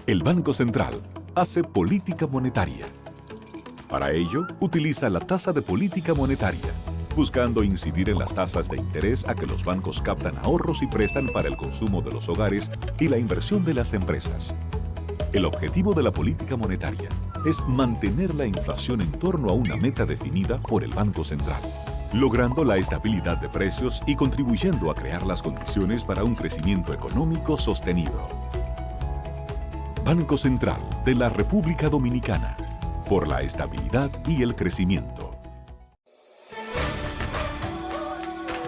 El Banco Central hace política monetaria. Para ello, utiliza la tasa de política monetaria, buscando incidir en las tasas de interés a que los bancos captan ahorros y prestan para el consumo de los hogares y la inversión de las empresas. El objetivo de la política monetaria es mantener la inflación en torno a una meta definida por el Banco Central, logrando la estabilidad de precios y contribuyendo a crear las condiciones para un crecimiento económico sostenido. Banco Central de la República Dominicana, por la estabilidad y el crecimiento.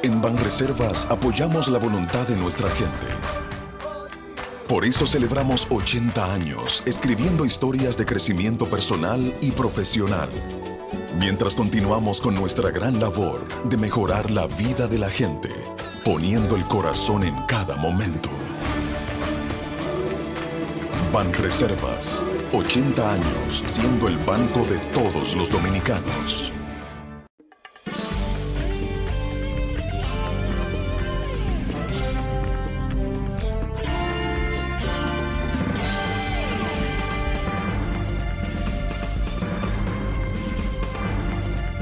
En Banreservas apoyamos la voluntad de nuestra gente. Por eso celebramos 80 años escribiendo historias de crecimiento personal y profesional, mientras continuamos con nuestra gran labor de mejorar la vida de la gente, poniendo el corazón en cada momento. Banreservas, 80 años siendo el banco de todos los dominicanos.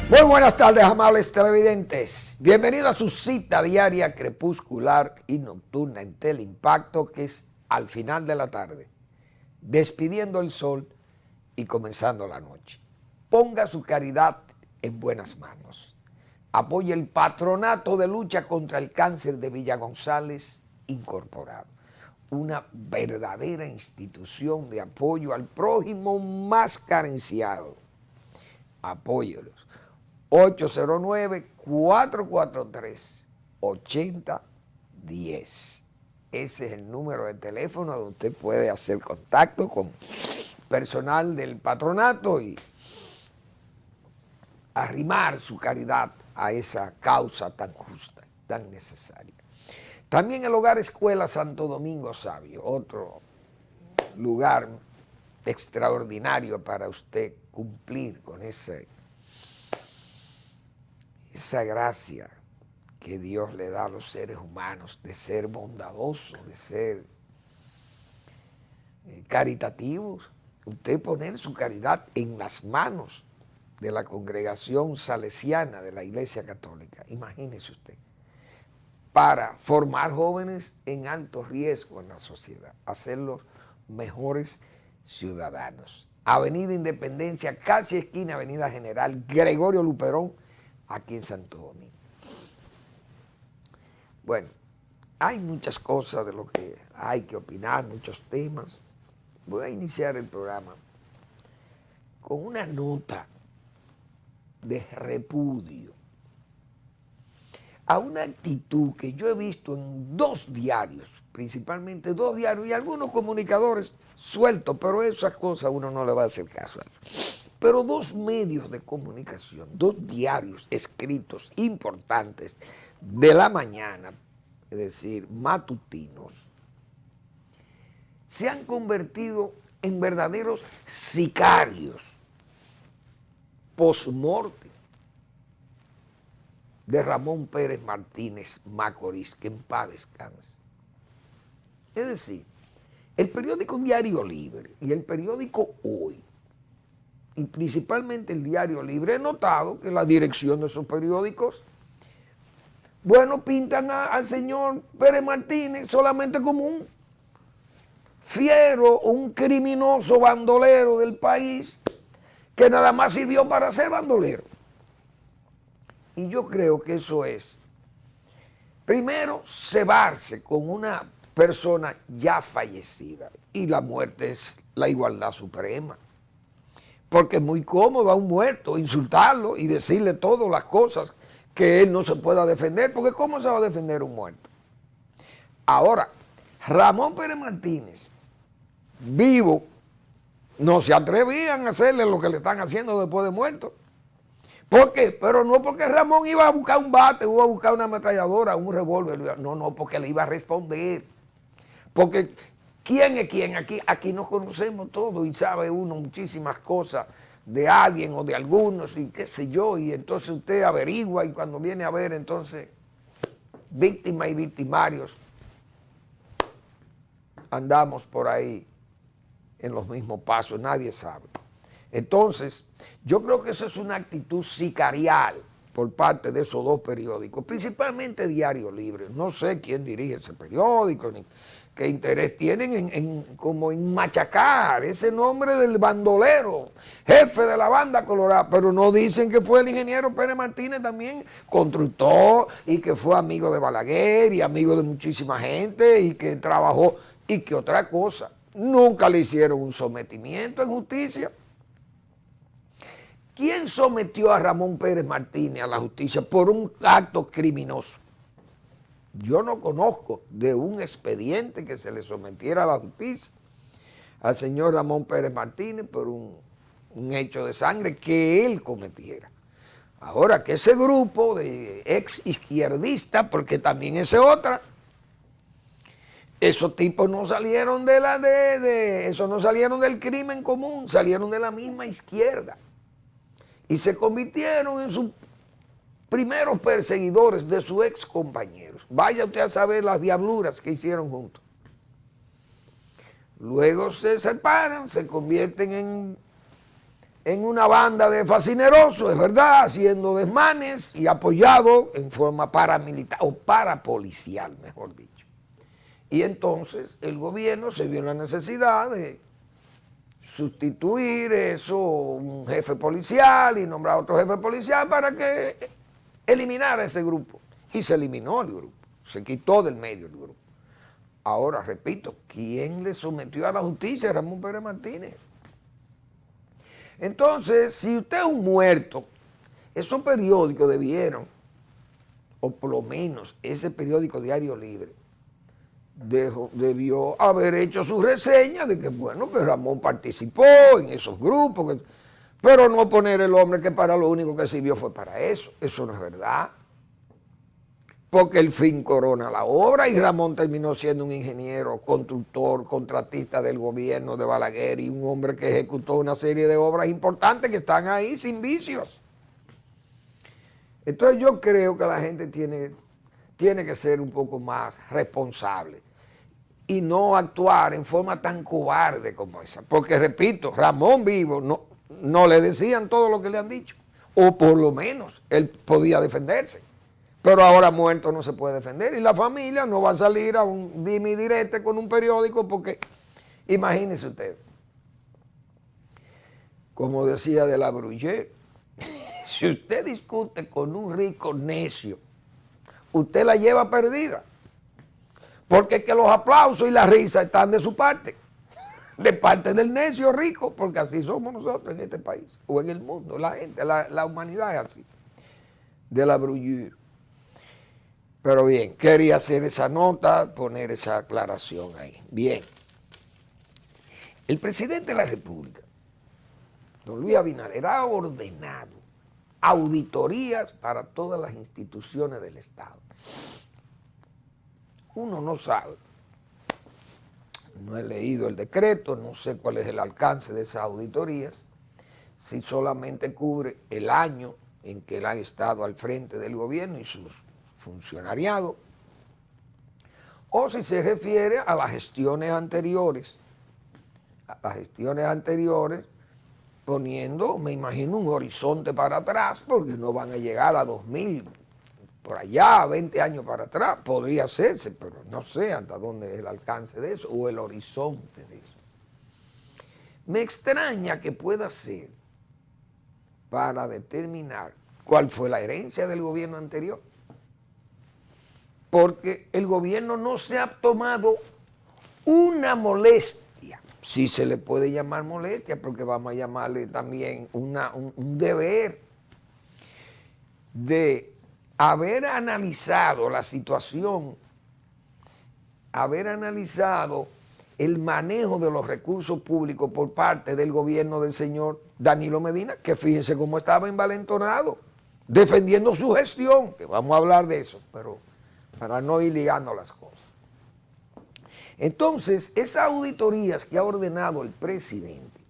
Muy buenas tardes, amables televidentes. Bienvenidos a su cita diaria crepuscular y nocturna en Teleimpacto, que es al final de la tarde, despidiendo el sol y comenzando la noche. Ponga su caridad en buenas manos. Apoye el Patronato de Lucha contra el Cáncer de Villa González Incorporado, una verdadera institución de apoyo al prójimo más carenciado. Apóyelos. 809-443-8010. Ese es el número de teléfono donde usted puede hacer contacto con personal del patronato y arrimar su caridad a esa causa tan justa, tan necesaria. También el Hogar Escuela Santo Domingo Sabio, otro lugar extraordinario para usted cumplir con esa gracia que Dios le da a los seres humanos de ser bondadosos, de ser caritativos. Usted poner su caridad en las manos de la congregación salesiana de la Iglesia Católica, imagínese usted, para formar jóvenes en alto riesgo en la sociedad, hacerlos mejores ciudadanos. Avenida Independencia, casi esquina Avenida General Gregorio Luperón, aquí en Santo Domingo. Bueno, hay muchas cosas de lo que hay que opinar, muchos temas. Voy a iniciar el programa con una nota de repudio a una actitud que yo he visto en dos diarios, principalmente dos diarios y algunos comunicadores sueltos, pero esas cosas uno no le va a hacer caso a eso. Pero dos medios de comunicación, dos diarios escritos importantes de la mañana, es decir, matutinos, se han convertido en verdaderos sicarios post-mortem de Ramón Pérez Martínez Macorís, que en paz descanse. Es decir, el periódico Diario Libre y el periódico Hoy, y principalmente el Diario Libre, he notado que la dirección de esos periódicos, bueno, pintan al señor Pérez Martínez solamente como un fiero o un criminoso bandolero del país que nada más sirvió para ser bandolero. Y yo creo que eso es, primero, cebarse con una persona ya fallecida, y la muerte es la igualdad suprema. Porque es muy cómodo a un muerto insultarlo y decirle todas las cosas que él no se pueda defender, porque ¿cómo se va a defender un muerto? Ahora, Ramón Pérez Martínez, vivo, no se atrevían a hacerle lo que le están haciendo después de muerto. ¿Por qué? Pero no porque Ramón iba a buscar un bate, iba a buscar una ametralladora, un revólver, no, porque le iba a responder. Porque ¿quién es quién? Aquí nos conocemos todos y sabe uno muchísimas cosas de alguien o de algunos y qué sé yo, y entonces usted averigua y cuando viene a ver entonces víctimas y victimarios andamos por ahí en los mismos pasos, nadie sabe. Entonces, yo creo que eso es una actitud sicarial por parte de esos dos periódicos, principalmente Diario Libre. No sé quién dirige ese periódico, ni qué interés tienen como en machacar ese nombre del bandolero, jefe de la banda colorada, pero no dicen que fue el ingeniero Pérez Martínez también constructor y que fue amigo de Balaguer y amigo de muchísima gente y que trabajó y que otra cosa. Nunca le hicieron un sometimiento en justicia. ¿Quién sometió a Ramón Pérez Martínez a la justicia por un acto criminoso? Yo no conozco de un expediente que se le sometiera a la justicia al señor Ramón Pérez Martínez por un hecho de sangre que él cometiera. Ahora que ese grupo de ex izquierdistas, porque también ese otra, esos tipos no salieron esos no salieron del crimen común, salieron de la misma izquierda. Y se convirtieron en sus primeros perseguidores de sus ex compañeros. Vaya usted a saber las diabluras que hicieron juntos. Luego se separan, se convierten en una banda de fascinerosos, es verdad, haciendo desmanes y apoyados en forma paramilitar o parapolicial, mejor dicho. Y entonces el gobierno se vio en la necesidad de sustituir eso, un jefe policial y nombrar otro jefe policial para que eliminara ese grupo. Y se eliminó el grupo, se quitó del medio el grupo. Ahora, repito, ¿quién le sometió a la justicia a Ramón Pérez Martínez? Entonces, si usted es un muerto, esos periódicos debieron, o por lo menos ese periódico Diario Libre, debió haber hecho su reseña de que, bueno, que Ramón participó en esos grupos, pero no poner el hombre que para lo único que sirvió fue para eso. Eso no es verdad. Porque el fin corona la obra y Ramón terminó siendo un ingeniero, constructor, contratista del gobierno de Balaguer y un hombre que ejecutó una serie de obras importantes que están ahí sin vicios. Entonces yo creo que la gente tiene que ser un poco más responsable y no actuar en forma tan cobarde como esa. Porque, repito, Ramón vivo no le decían todo lo que le han dicho. O por lo menos él podía defenderse. Pero ahora muerto no se puede defender. Y la familia no va a salir a un dime y direte con un periódico porque, imagínese usted, como decía de la Bruyère, si usted discute con un rico necio, usted la lleva perdida. Porque es que los aplausos y la risa están de su parte. De parte del necio rico, porque así somos nosotros en este país, o en el mundo, la gente, la humanidad es así. De la Bruyère. Pero bien, quería hacer esa nota, poner esa aclaración ahí. Bien. El presidente de la República, don Luis Abinader, ha ordenado auditorías para todas las instituciones del Estado. Uno no sabe, no he leído el decreto, no sé cuál es el alcance de esas auditorías, si solamente cubre el año en que él ha estado al frente del gobierno y sus funcionariado, o si se refiere a las gestiones anteriores, poniendo, me imagino, un horizonte para atrás, porque no van a llegar a 2000, por allá, 20 años para atrás, podría hacerse, pero no sé hasta dónde es el alcance de eso, o el horizonte de eso. Me extraña que pueda ser para determinar cuál fue la herencia del gobierno anterior, porque el gobierno no se ha tomado una molestia, si se le puede llamar molestia, porque vamos a llamarle también un deber de haber analizado la situación, haber analizado el manejo de los recursos públicos por parte del gobierno del señor Danilo Medina, que fíjense cómo estaba envalentonado, defendiendo su gestión, que vamos a hablar de eso, pero para no ir ligando las cosas. Entonces, esas auditorías que ha ordenado el presidente,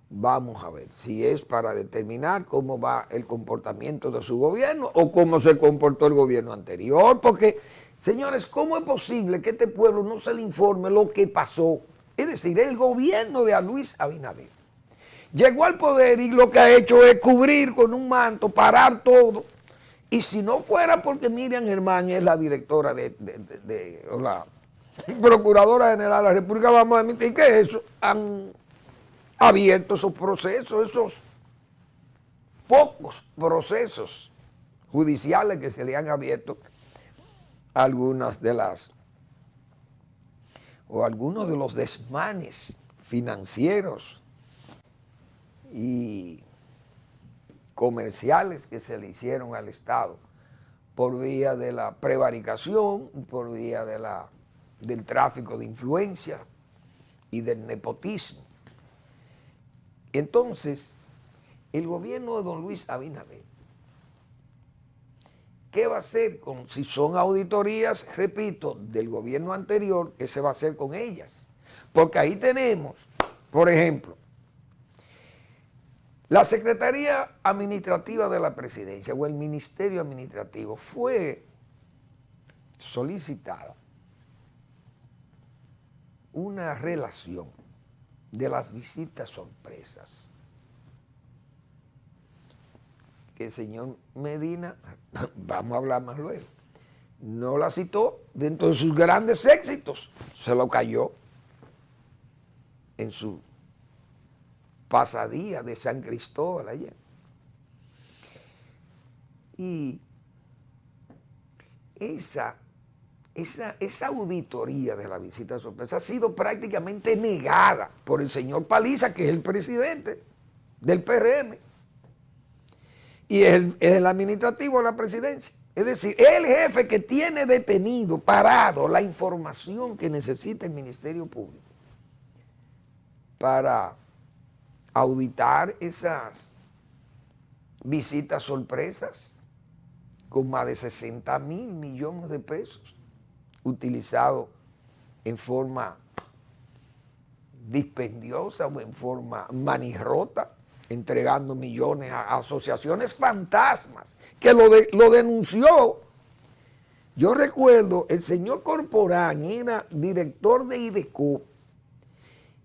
vamos a ver si es para determinar cómo va el comportamiento de su gobierno o cómo se comportó el gobierno anterior, porque, señores, ¿cómo es posible que a este pueblo no se le informe lo que pasó Es decir, el gobierno de Luis Abinader llegó al poder y lo que ha hecho es cubrir con un manto, parar todo. Y si no fuera porque Miriam Germán es la directora o la Procuradora General de la República, vamos a admitir que eso han abierto esos procesos, esos pocos procesos judiciales que se le han abierto a algunas de las, o algunos de los desmanes financieros y comerciales que se le hicieron al Estado por vía de la prevaricación, por vía del tráfico de influencias y del nepotismo. Entonces, el gobierno de don Luis Abinader, ¿qué va a hacer si son auditorías, repito, del gobierno anterior? ¿Qué se va a hacer con ellas? Porque ahí tenemos, por ejemplo, la Secretaría Administrativa de la Presidencia o el Ministerio Administrativo fue solicitada una relación de las visitas sorpresas que el señor Medina, vamos a hablar más luego, no la citó dentro de sus grandes éxitos, se lo cayó en su pasadía de San Cristóbal ayer. Y esa auditoría de la visita sorpresa ha sido prácticamente negada por el señor Paliza, que es el presidente del PRM y es el administrativo de la presidencia. Es decir, el jefe que tiene detenido, parado, la información que necesita el Ministerio Público para auditar esas visitas sorpresas con más de 60.000 millones de pesos utilizados en forma dispendiosa o en forma manirrota, entregando millones a asociaciones fantasmas, que lo denunció. Yo recuerdo, el señor Corporán era director de IDECO,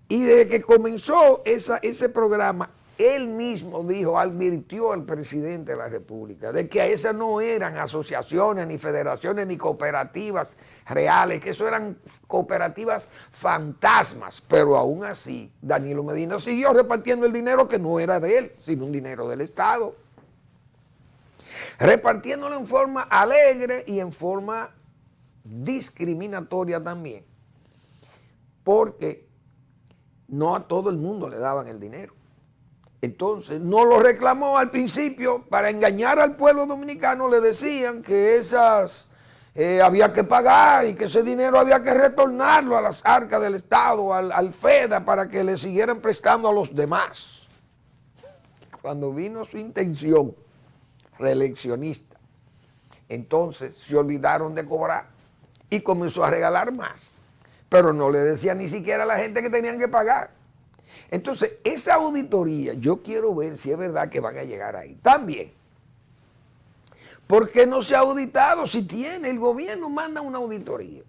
y desde que comenzó ese programa, él mismo dijo, advirtió al presidente de la República de que esas no eran asociaciones, ni federaciones, ni cooperativas reales, que eso eran cooperativas fantasmas. Pero aún así, Danilo Medina siguió repartiendo el dinero que no era de él, sino un dinero del Estado. Repartiéndolo en forma alegre y en forma discriminatoria también. Porque no a todo el mundo le daban el dinero. Entonces, no lo reclamó al principio para engañar al pueblo dominicano. Le decían que esas había que pagar y que ese dinero había que retornarlo a las arcas del Estado, al FEDA, para que le siguieran prestando a los demás. Cuando vino su intención reeleccionista, entonces se olvidaron de cobrar y comenzó a regalar más. Pero no le decía ni siquiera a la gente que tenían que pagar. Entonces, esa auditoría, yo quiero ver si es verdad que van a llegar ahí. También, ¿por qué no se ha auditado? Si tiene, el gobierno manda una auditoría,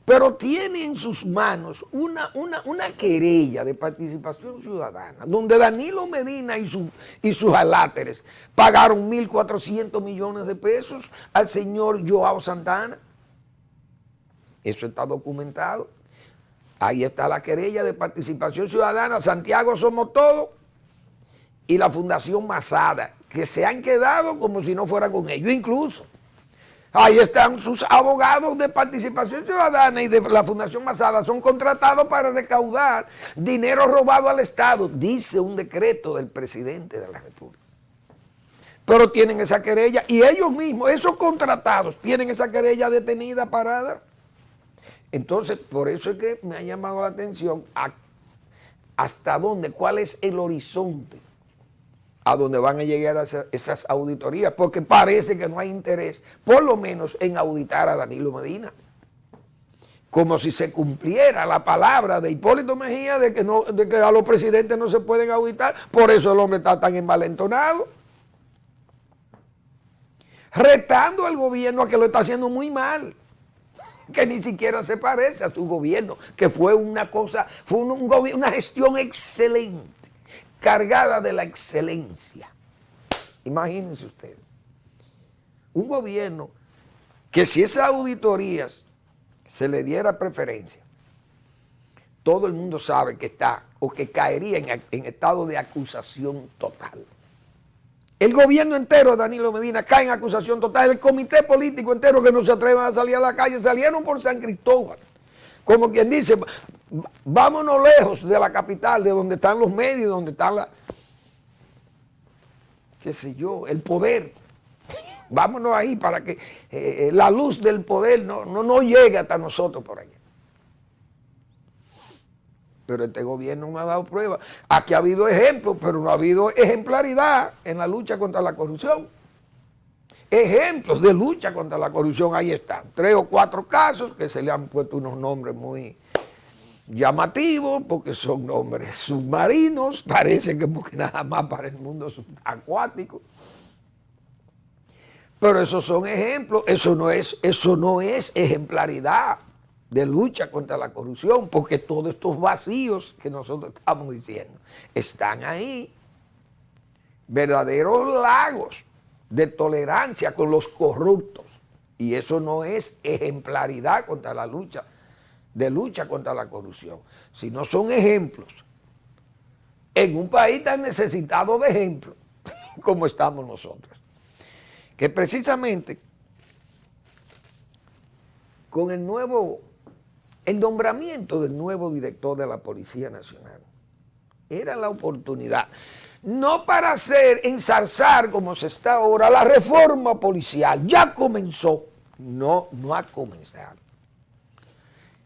pero tiene en sus manos una querella de participación ciudadana, donde Danilo Medina y sus aláteres pagaron 1.400 millones de pesos al señor Joao Santana. Eso está documentado. Ahí está la querella de participación ciudadana, Santiago Somos Todos y la Fundación Masada, que se han quedado como si no fuera con ellos. Incluso, ahí están sus abogados de participación ciudadana y de la Fundación Masada, son contratados para recaudar dinero robado al Estado, dice un decreto del presidente de la República. Pero tienen esa querella y ellos mismos, esos contratados, tienen esa querella detenida, parada. Entonces, por eso es que me ha llamado la atención hasta dónde, cuál es el horizonte a dónde van a llegar esas auditorías, porque parece que no hay interés, por lo menos en auditar a Danilo Medina. Como si se cumpliera la palabra de Hipólito Mejía de que a los presidentes no se pueden auditar, por eso el hombre está tan envalentonado, retando al gobierno a que lo está haciendo muy mal. que ni siquiera se parece a su gobierno, que fue una cosa, fue una gestión excelente, cargada de la excelencia. Imagínense ustedes, un gobierno que si esas auditorías se le diera preferencia, todo el mundo sabe que está o que caería en estado de acusación total. El gobierno entero de Danilo Medina cae en acusación total. El comité político entero que no se atreven a salir a la calle salieron por San Cristóbal. Como quien dice, vámonos lejos de la capital, de donde están los medios, donde está qué sé yo, el poder. Vámonos ahí para que la luz del poder no llegue hasta nosotros por allá. Pero este gobierno no ha dado prueba. Aquí ha habido ejemplos, pero no ha habido ejemplaridad en la lucha contra la corrupción. Ejemplos de lucha contra la corrupción, ahí están. 3 o 4 casos que se le han puesto unos nombres muy llamativos, porque son nombres submarinos, parece que porque nada más para el mundo acuático. Pero esos son ejemplos, eso no es ejemplaridad de lucha contra la corrupción, porque todos estos vacíos que nosotros estamos diciendo están ahí, verdaderos lagos de tolerancia con los corruptos, y eso no es ejemplaridad contra la lucha, de lucha contra la corrupción, sino son ejemplos en un país tan necesitado de ejemplos como estamos nosotros, que precisamente con el nombramiento del nuevo director de la Policía Nacional, era la oportunidad, no para ensalzar como se está ahora, la reforma policial, ya comenzó, no ha comenzado,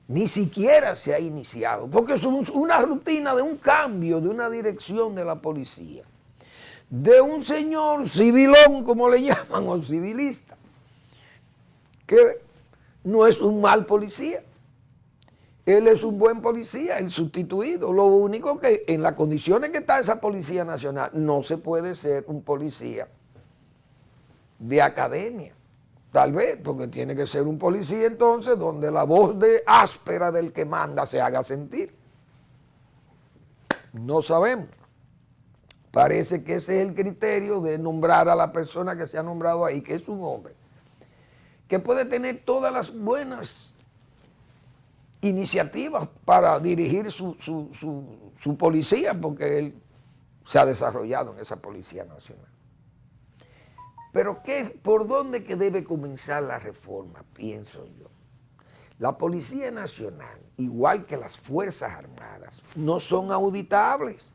ni siquiera se ha iniciado, porque es una rutina de un cambio, de una dirección de la policía, de un señor civilón, como le llaman, o civilista, que no es un mal policía. Él es un buen policía, el sustituido. Lo único que en las condiciones que está esa Policía Nacional, no se puede ser un policía de academia. Tal vez, porque tiene que ser un policía entonces donde la voz áspera del que manda se haga sentir. No sabemos. Parece que ese es el criterio de nombrar a la persona que se ha nombrado ahí, que es un hombre que puede tener todas las buenas iniciativas para dirigir su policía, porque él se ha desarrollado en esa Policía Nacional. Pero ¿por dónde que debe comenzar la reforma? Pienso yo. La Policía Nacional, igual que las Fuerzas Armadas, no son auditables.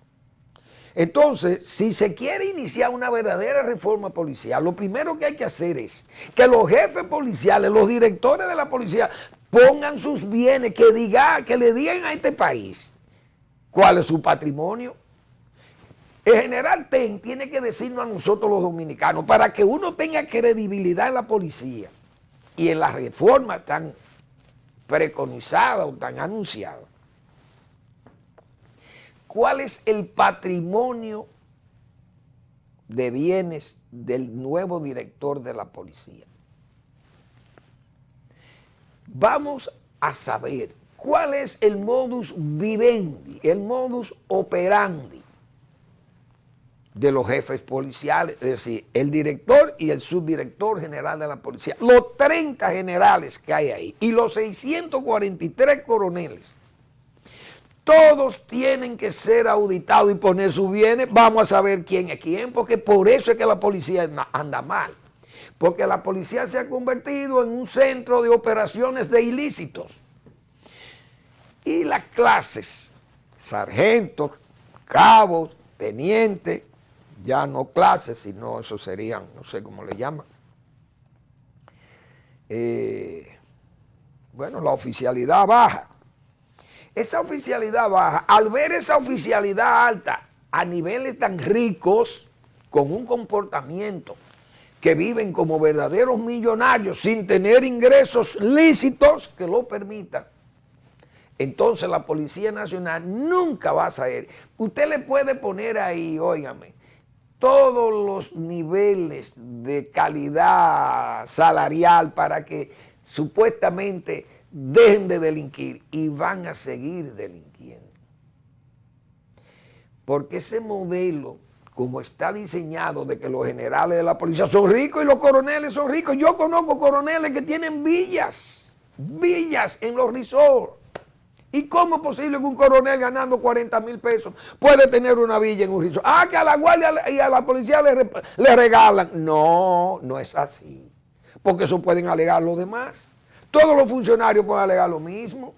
Entonces, si se quiere iniciar una verdadera reforma policial, lo primero que hay que hacer es que los jefes policiales, los directores de la policía, pongan sus bienes, que le digan a este país cuál es su patrimonio. El general Ten tiene que decirnos a nosotros los dominicanos, para que uno tenga credibilidad en la policía y en la reforma tan preconizada o tan anunciada. ¿Cuál es el patrimonio de bienes del nuevo director de la policía? Vamos a saber cuál es el modus vivendi, el modus operandi de los jefes policiales, es decir, el director y el subdirector general de la policía, los 30 generales que hay ahí y los 643 coroneles. Todos tienen que ser auditados y poner sus bienes. Vamos a saber quién es quién, porque por eso es que la policía anda mal. Porque la policía se ha convertido en un centro de operaciones de ilícitos. Y las clases, sargentos, cabos, tenientes, ya no clases, sino eso serían, no sé cómo le llaman. Bueno, la oficialidad baja. Esa oficialidad baja, al ver esa oficialidad alta a niveles tan ricos, con un comportamiento que viven como verdaderos millonarios sin tener ingresos lícitos que lo permitan, entonces la Policía Nacional nunca va a saber. Usted le puede poner ahí, óigame, todos los niveles de calidad salarial para que supuestamente dejen de delinquir y van a seguir delinquiendo. Porque ese modelo, como está diseñado de que los generales de la policía son ricos y los coroneles son ricos. Yo conozco coroneles que tienen villas en los resorts. ¿Y cómo es posible que un coronel ganando 40 mil pesos puede tener una villa en un resort? Ah, que a la guardia y a la policía le regalan. No, no es así. Porque eso pueden alegar los demás. Todos los funcionarios pueden alegar lo mismo.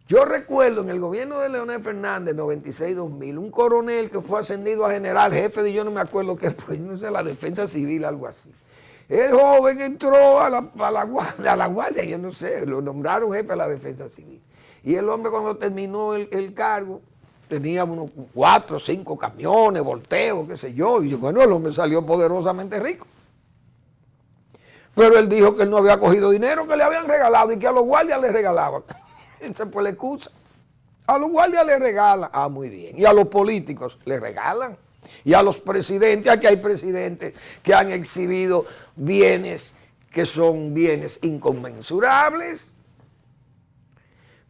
Yo recuerdo en el gobierno de Leonel Fernández, 96-2000, un coronel que fue ascendido a general, jefe de yo no me acuerdo qué fue, no sé, la defensa civil, algo así. El joven entró a la guardia, yo no sé, lo nombraron jefe de la defensa civil. Y el hombre cuando terminó el cargo, tenía unos 4 o 5 camiones, volteos, qué sé yo. Y bueno, el hombre salió poderosamente rico. Pero él dijo que él no había cogido dinero, que le habían regalado y que a los guardias le regalaban. Esa fue la excusa. A los guardias le regalan. Ah, muy bien. Y a los políticos le regalan. Y a los presidentes, aquí hay presidentes que han exhibido bienes que son bienes inconmensurables,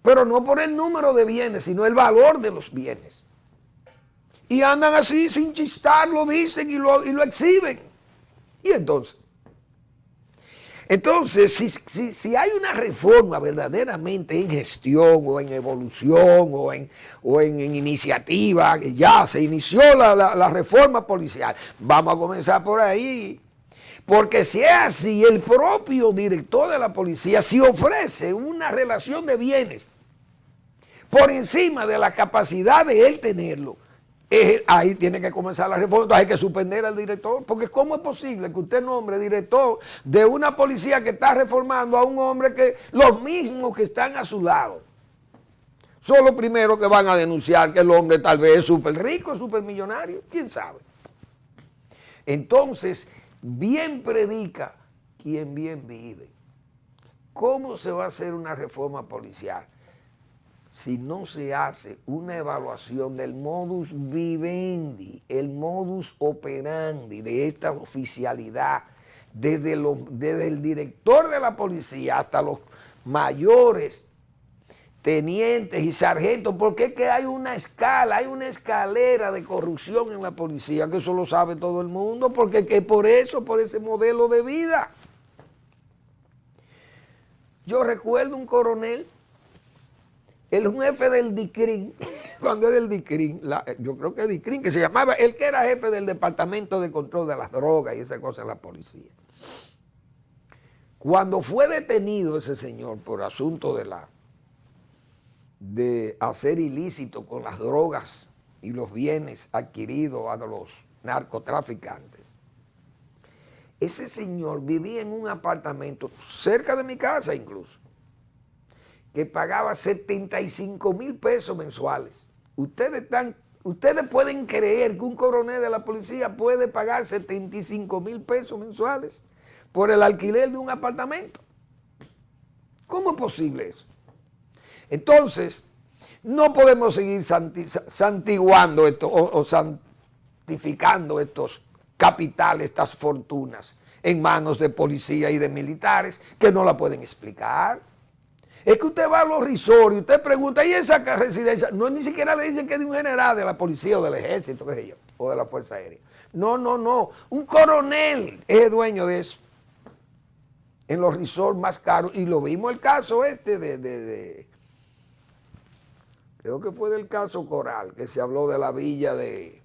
pero no por el número de bienes, sino el valor de los bienes. Y andan así sin chistar, lo dicen y lo exhiben. Y entonces, si hay una reforma verdaderamente en gestión o en evolución o en iniciativa, que ya se inició la reforma policial, vamos a comenzar por ahí. Porque si es así, el propio director de la policía, si ofrece una relación de bienes por encima de la capacidad de él tenerlo, ahí tiene que comenzar la reforma. Entonces hay que suspender al director, porque ¿cómo es posible que usted nombre director de una policía que está reformando a un hombre que los mismos que están a su lado son los primeros que van a denunciar que el hombre tal vez es súper rico, súper millonario? ¿Quién sabe? Entonces, bien predica quien bien vive. ¿Cómo se va a hacer una reforma policial si no se hace una evaluación del modus vivendi, el modus operandi de esta oficialidad, desde el director de la policía hasta los mayores tenientes y sargentos? Porque es que hay una escala, hay una escalera de corrupción en la policía, que eso lo sabe todo el mundo, porque que por ese modelo de vida. Yo recuerdo un coronel, el jefe del DICRIN, cuando era el DICRIN, yo creo que DICRIN, que se llamaba, el que era jefe del Departamento de Control de las Drogas y esas cosas en la policía. Cuando fue detenido ese señor por asunto de hacer ilícito con las drogas y los bienes adquiridos a los narcotraficantes, ese señor vivía en un apartamento cerca de mi casa incluso, que pagaba 75,000 pesos mensuales. Ustedes pueden creer que un coronel de la policía puede pagar 75,000 pesos mensuales por el alquiler de un apartamento. ¿Cómo es posible eso? Entonces, no podemos seguir santiguando esto o santificando estos capitales, estas fortunas en manos de policía y de militares que no la pueden explicar. Es que usted va a los resorts y usted pregunta, ¿y esa residencia? No, ni siquiera le dicen que es de un general de la policía o del ejército, qué sé yo, o de la Fuerza Aérea. No. Un coronel es el dueño de eso. En los resorts más caros. Y lo vimos el caso creo que fue del caso Coral, que se habló de la villa de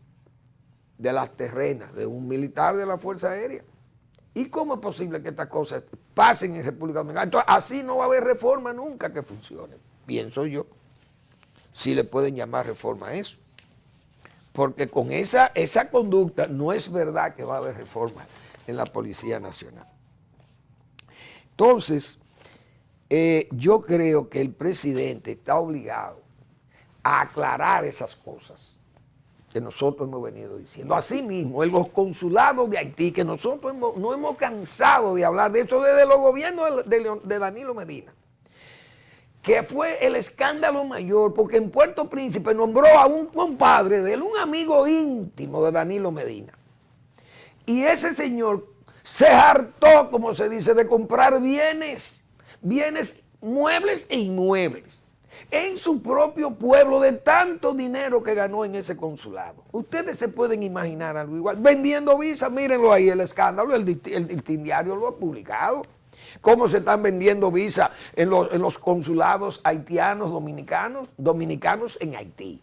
las terrenas, de un militar de la Fuerza Aérea. ¿Y cómo es posible que estas cosas pasen en República Dominicana? Entonces, así no va a haber reforma nunca que funcione, pienso yo. Si le pueden llamar reforma a eso. Porque con esa conducta no es verdad que va a haber reforma en la Policía Nacional. Entonces, yo creo que el presidente está obligado a aclarar esas cosas que nosotros hemos venido diciendo. Asimismo, en los consulados de Haití, que nosotros no hemos cansado de hablar de esto desde los gobiernos de Danilo Medina, que fue el escándalo mayor, porque en Puerto Príncipe nombró a un compadre de él, un amigo íntimo de Danilo Medina. Y ese señor se hartó, como se dice, de comprar bienes bienes muebles e inmuebles en su propio pueblo de tanto dinero que ganó en ese consulado. Ustedes se pueden imaginar algo igual. Vendiendo visas, mírenlo ahí, el escándalo, el Listín Diario lo ha publicado. Cómo se están vendiendo visas en los consulados haitianos, dominicanos en Haití.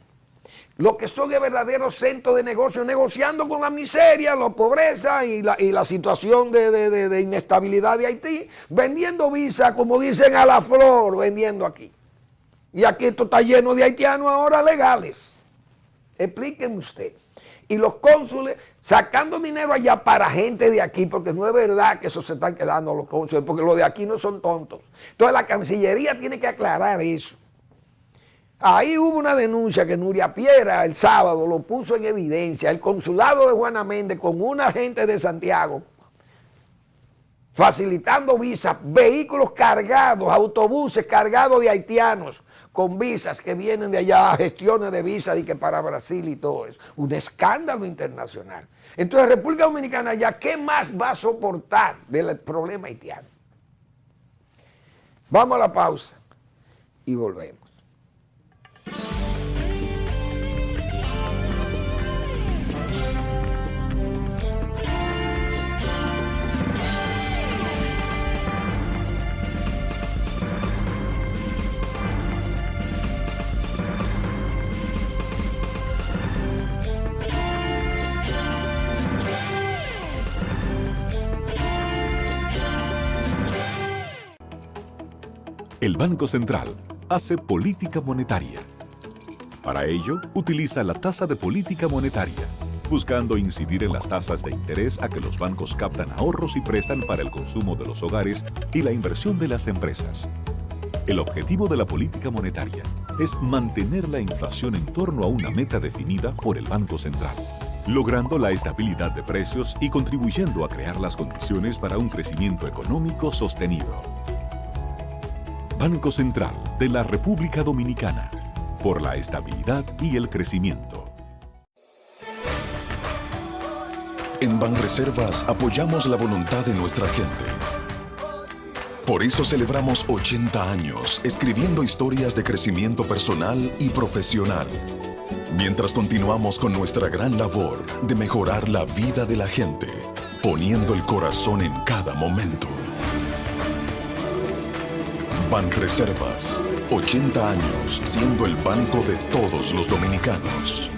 Lo que son de verdaderos centros de negocio, negociando con la miseria, la pobreza y la situación de inestabilidad de Haití, vendiendo visas, como dicen, a la flor, vendiendo aquí. Y aquí esto está lleno de haitianos ahora legales. Explíqueme usted. Y los cónsules sacando dinero allá para gente de aquí, porque no es verdad que eso se están quedando los cónsules, porque los de aquí no son tontos. Entonces la Cancillería tiene que aclarar eso. Ahí hubo una denuncia que Nuria Piera el sábado lo puso en evidencia, el consulado de Juana Méndez con una agente de Santiago, facilitando visas, vehículos cargados, autobuses cargados de haitianos con visas que vienen de allá, gestiones de visas y que para Brasil y todo eso. Un escándalo internacional. Entonces República Dominicana ya, ¿qué más va a soportar del problema haitiano? Vamos a la pausa y volvemos. El Banco Central hace política monetaria. Para ello, utiliza la tasa de política monetaria, buscando incidir en las tasas de interés a que los bancos captan ahorros y prestan para el consumo de los hogares y la inversión de las empresas. El objetivo de la política monetaria es mantener la inflación en torno a una meta definida por el Banco Central, logrando la estabilidad de precios y contribuyendo a crear las condiciones para un crecimiento económico sostenido. Banco Central de la República Dominicana, por la estabilidad y el crecimiento. En Banreservas apoyamos la voluntad de nuestra gente. Por eso celebramos 80 años escribiendo historias de crecimiento personal y profesional, mientras continuamos con nuestra gran labor de mejorar la vida de la gente, poniendo el corazón en cada momento. Banreservas, 80 años siendo el banco de todos los dominicanos.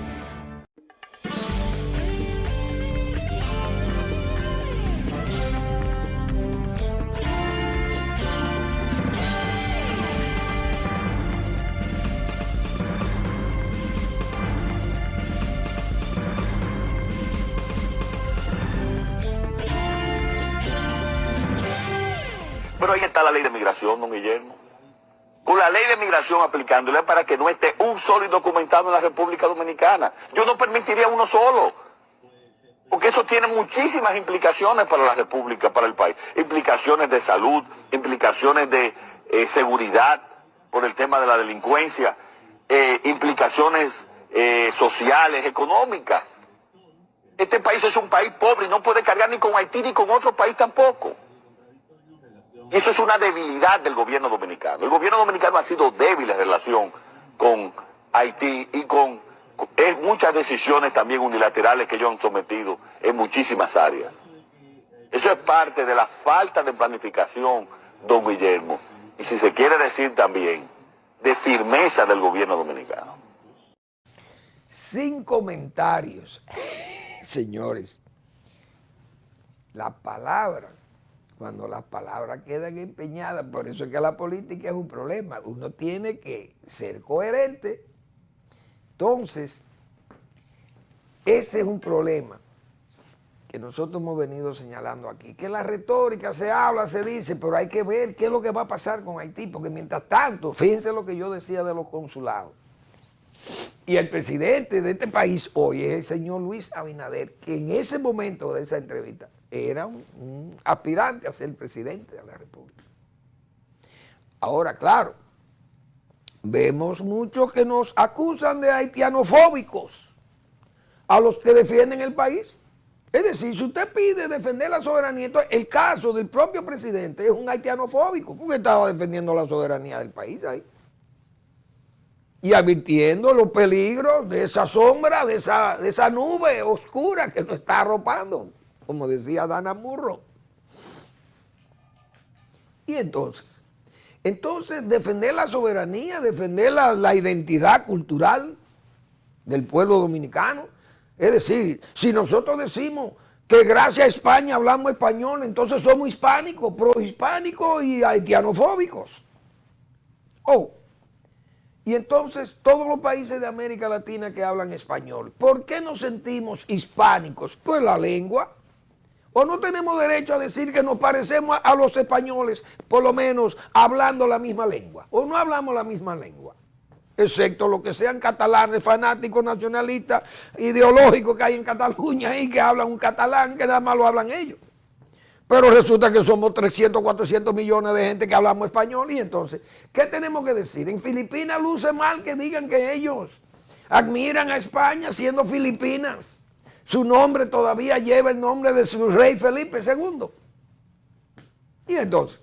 Pero ahí está la ley de migración, don Guillermo. Con la ley de migración aplicándola para que no esté un solo indocumentado en la República Dominicana. Yo no permitiría uno solo. Porque eso tiene muchísimas implicaciones para la República, para el país. Implicaciones de salud, implicaciones de seguridad por el tema de la delincuencia, implicaciones sociales, económicas. Este país es un país pobre y no puede cargar ni con Haití ni con otro país tampoco. Y eso es una debilidad del gobierno dominicano. El gobierno dominicano ha sido débil en relación con Haití y con muchas decisiones también unilaterales que ellos han sometido en muchísimas áreas. Eso es parte de la falta de planificación, don Guillermo, y si se quiere decir también, de firmeza del gobierno dominicano. Sin comentarios, señores, la palabra, cuando las palabras quedan empeñadas, por eso es que la política es un problema, uno tiene que ser coherente. Entonces, ese es un problema que nosotros hemos venido señalando aquí, que la retórica se habla, se dice, pero hay que ver qué es lo que va a pasar con Haití, porque mientras tanto, fíjense lo que yo decía de los consulados, y el presidente de este país hoy es el señor Luis Abinader, que en ese momento de esa entrevista era un aspirante a ser presidente de la República. Ahora, claro, vemos muchos que nos acusan de haitianofóbicos a los que defienden el país. Es decir, si usted pide defender la soberanía, entonces el caso del propio presidente es un haitianofóbico, porque estaba defendiendo la soberanía del país ahí. Y advirtiendo los peligros de esa sombra, de esa nube oscura que nos está arropando, como decía Dana Murro. Y entonces defender la soberanía, defender la identidad cultural del pueblo dominicano. Es decir, si nosotros decimos que gracias a España hablamos español, entonces somos hispánicos, prohispánicos y haitianofóbicos. Y entonces todos los países de América Latina que hablan español, ¿por qué nos sentimos hispánicos? Pues la lengua. ¿O no tenemos derecho a decir que nos parecemos a los españoles, por lo menos hablando la misma lengua? ¿O no hablamos la misma lengua? Excepto los que sean catalanes, fanáticos, nacionalistas, ideológicos que hay en Cataluña y que hablan un catalán que nada más lo hablan ellos. Pero resulta que somos 300, 400 millones de gente que hablamos español. Y entonces, ¿qué tenemos que decir? En Filipinas luce mal que digan que ellos admiran a España siendo Filipinas. Su nombre todavía lleva el nombre de su rey Felipe II. Y entonces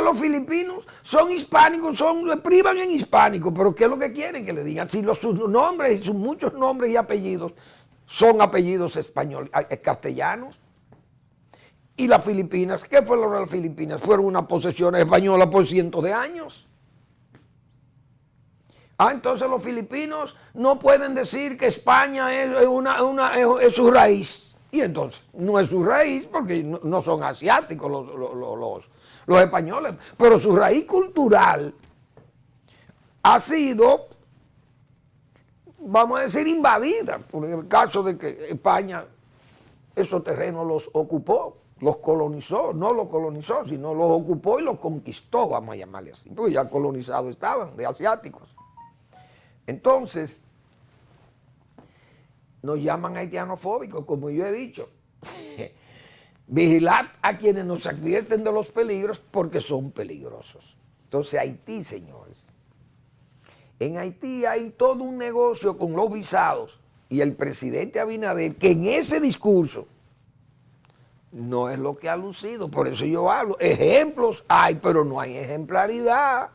los filipinos son hispánicos, le privan en hispánico, pero ¿qué es lo que quieren que le digan? Si sus nombres y sus muchos nombres y apellidos son apellidos españoles, castellanos. Y las Filipinas, ¿qué fueron las Filipinas? Fueron una posesión española por cientos de años. Entonces los filipinos no pueden decir que España es su raíz. Y entonces, no es su raíz porque no son asiáticos los españoles, pero su raíz cultural ha sido, vamos a decir, invadida, por el caso de que España esos terrenos los ocupó, los colonizó, no los colonizó, sino los ocupó y los conquistó, vamos a llamarle así, porque ya colonizados estaban de asiáticos. Entonces, nos llaman haitianofóbicos, como yo he dicho. Vigilad a quienes nos advierten de los peligros porque son peligrosos. Entonces, Haití, señores. En Haití hay todo un negocio con los visados y el presidente Abinader, que en ese discurso no es lo que ha lucido. Por eso yo hablo. Ejemplos hay, pero no hay ejemplaridad.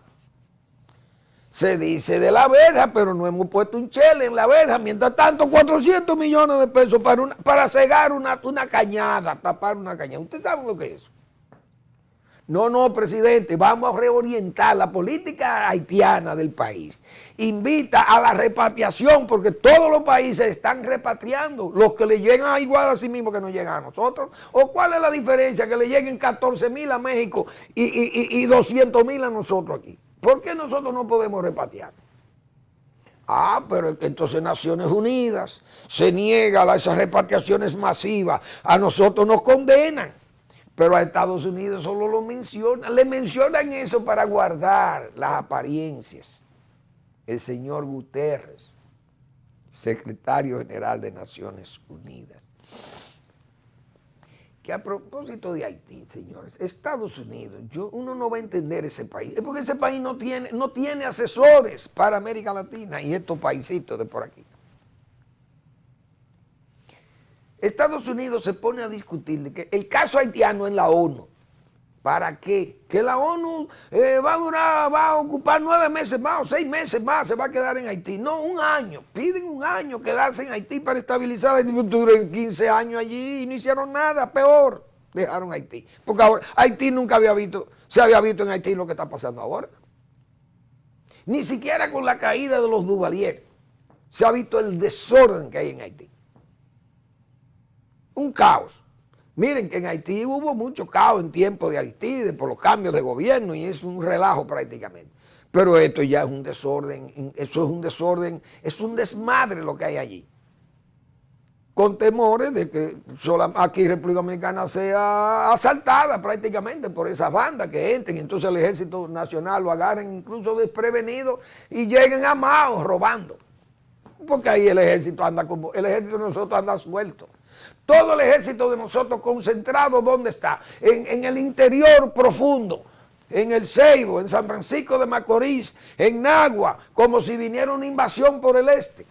Se dice de la verja, pero no hemos puesto un chele en la verja. Mientras tanto, 400 millones de pesos para cegar una cañada, tapar una cañada. ¿Usted sabe lo que es eso? No, presidente, vamos a reorientar la política haitiana del país. Invita a la repatriación, porque todos los países están repatriando. Los que le llegan igual a sí mismos que nos llegan a nosotros. ¿O cuál es la diferencia? Que le lleguen 14,000 a México y 200,000 a nosotros aquí. ¿Por qué nosotros no podemos repatriar? Pero es que entonces Naciones Unidas se niega a esas repatriaciones masivas. A nosotros nos condenan. Pero a Estados Unidos solo lo mencionan. Le mencionan eso para guardar las apariencias. El señor Guterres, secretario general de Naciones Unidas. Que a propósito de Haití, señores, Estados Unidos, uno no va a entender ese país. Es porque ese país no tiene asesores para América Latina y estos paisitos de por aquí. Estados Unidos se pone a discutir de que el caso haitiano en la ONU. ¿Para qué? Que la ONU va a ocupar 9 meses más o 6 meses más, se va a quedar en Haití. No, un año. Piden un año quedarse en Haití para estabilizar la infraestructura. En 15 años allí y no hicieron nada, peor. Dejaron Haití. Porque ahora Haití nunca se había visto en Haití lo que está pasando ahora. Ni siquiera con la caída de los Duvalier se ha visto el desorden que hay en Haití. Un caos. Miren que en Haití hubo mucho caos en tiempo de Aristide por los cambios de gobierno y es un relajo prácticamente. Pero esto ya es un desorden, eso es un desorden, es un desmadre lo que hay allí. Con temores de que aquí República Dominicana sea asaltada prácticamente por esas bandas que entren. Entonces el Ejército Nacional lo agarren incluso desprevenido y lleguen amados robando. Porque ahí el ejército de nosotros anda suelto. Todo el ejército de nosotros concentrado, ¿dónde está? En el interior profundo, en el Ceibo, en San Francisco de Macorís, en Nagua, como si viniera una invasión por el este.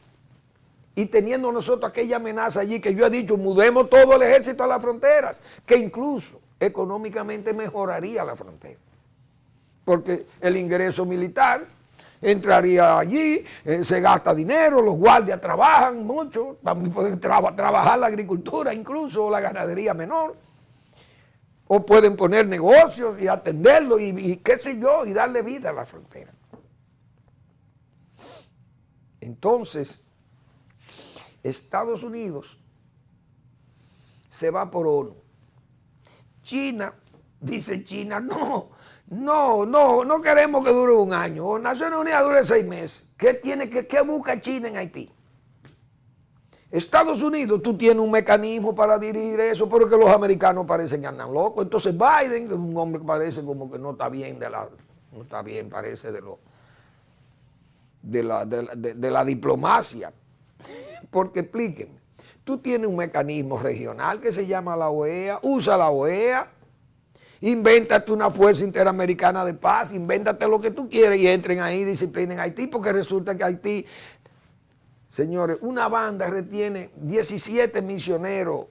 y teniendo nosotros aquella amenaza allí que yo he dicho, mudemos todo el ejército a las fronteras, que incluso económicamente mejoraría la frontera. Porque el ingreso militar entraría allí, se gasta dinero, los guardias trabajan mucho, también pueden trabajar la agricultura incluso, o la ganadería menor, o pueden poner negocios y atenderlo y qué sé yo, y darle vida a la frontera. Entonces, Estados Unidos se va por ONU. China, dice China, no queremos que dure un año, o Naciones Unidas dure 6 meses. ¿Qué busca China en Haití? Estados Unidos, tú tienes un mecanismo para dirigir eso, pero que los americanos parecen que andan locos. Entonces Biden, que es un hombre que parece como que no está bien parece de la diplomacia. Porque explíquenme, tú tienes un mecanismo regional que se llama la OEA, usa la OEA, invéntate una fuerza interamericana de paz, invéntate lo que tú quieras y entren ahí, disciplinen a Haití, porque resulta que Haití, señores, una banda retiene 17 misioneros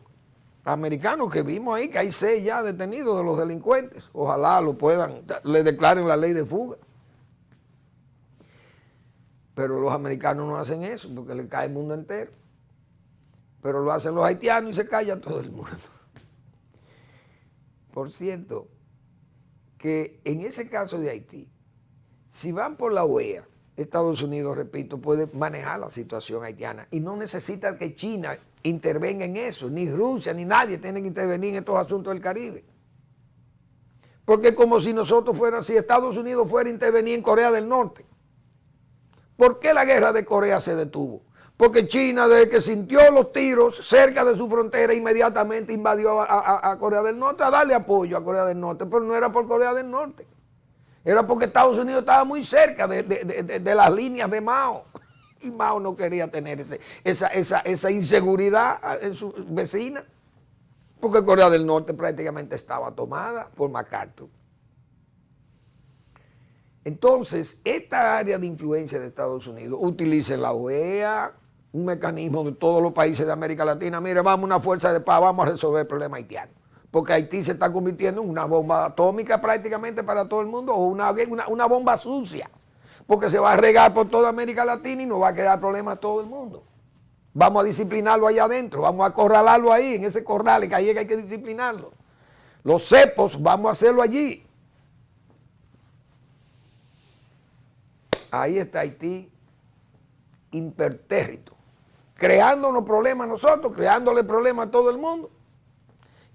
americanos que vimos ahí, que hay 6 ya detenidos de los delincuentes. Ojalá le declaren la ley de fuga. Pero los americanos no hacen eso porque le cae el mundo entero. Pero lo hacen los haitianos y se calla todo el mundo. Por cierto, que en ese caso de Haití, si van por la OEA, Estados Unidos, repito, puede manejar la situación haitiana y no necesita que China intervenga en eso, ni Rusia, ni nadie tiene que intervenir en estos asuntos del Caribe. Porque como si si Estados Unidos fuera a intervenir en Corea del Norte. ¿Por qué la guerra de Corea se detuvo? Porque China, desde que sintió los tiros cerca de su frontera, inmediatamente invadió a Corea del Norte a darle apoyo a Corea del Norte, pero no era por Corea del Norte. Era porque Estados Unidos estaba muy cerca de las líneas de Mao. Y Mao no quería tener esa inseguridad en su vecina, porque Corea del Norte prácticamente estaba tomada por MacArthur. Entonces, esta área de influencia de Estados Unidos utiliza la OEA, un mecanismo de todos los países de América Latina. Mire, vamos a una fuerza de paz, vamos a resolver el problema haitiano. Porque Haití se está convirtiendo en una bomba atómica prácticamente para todo el mundo, o una bomba sucia, porque se va a regar por toda América Latina y nos va a crear problemas a todo el mundo. Vamos a disciplinarlo allá adentro, vamos a acorralarlo ahí, en ese corral, que ahí hay que disciplinarlo. Los cepos, vamos a hacerlo allí. Ahí está Haití, impertérrito, creándonos problemas nosotros, creándole problemas a todo el mundo.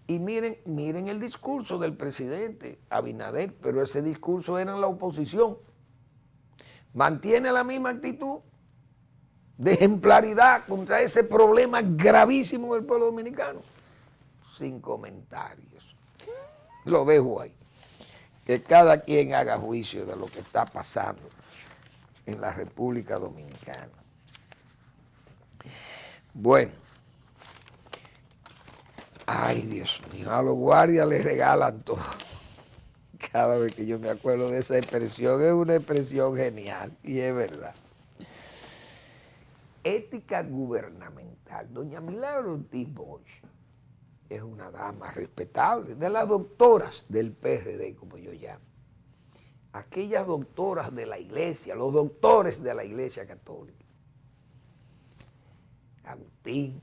Y miren el discurso del presidente Abinader, pero ese discurso era en la oposición. Mantiene la misma actitud de ejemplaridad contra ese problema gravísimo del pueblo dominicano. Sin comentarios. Lo dejo ahí. Que cada quien haga juicio de lo que está pasando en la República Dominicana. Bueno, ay Dios mío, a los guardias les regalan todo. Cada vez que yo me acuerdo de esa expresión, es una expresión genial y es verdad. Ética gubernamental. Doña Milagro Ortiz Bosch es una dama respetable, de las doctoras del PRD, como yo llamo. Aquellas doctoras de la iglesia, los doctores de la iglesia católica. Agustín,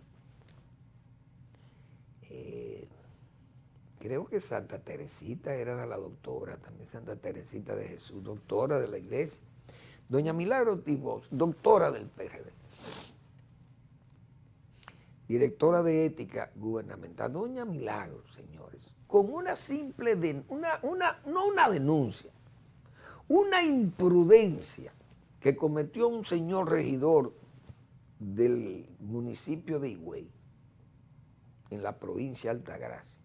creo que Santa Teresita era la doctora, también Santa Teresita de Jesús, doctora de la iglesia. Doña Milagro Ortiz Bosch, doctora del PRD. Directora de ética gubernamental. Doña Milagro, señores, con una simple, no una denuncia, una imprudencia que cometió un señor regidor del municipio de Higüey, en la provincia de Altagracia.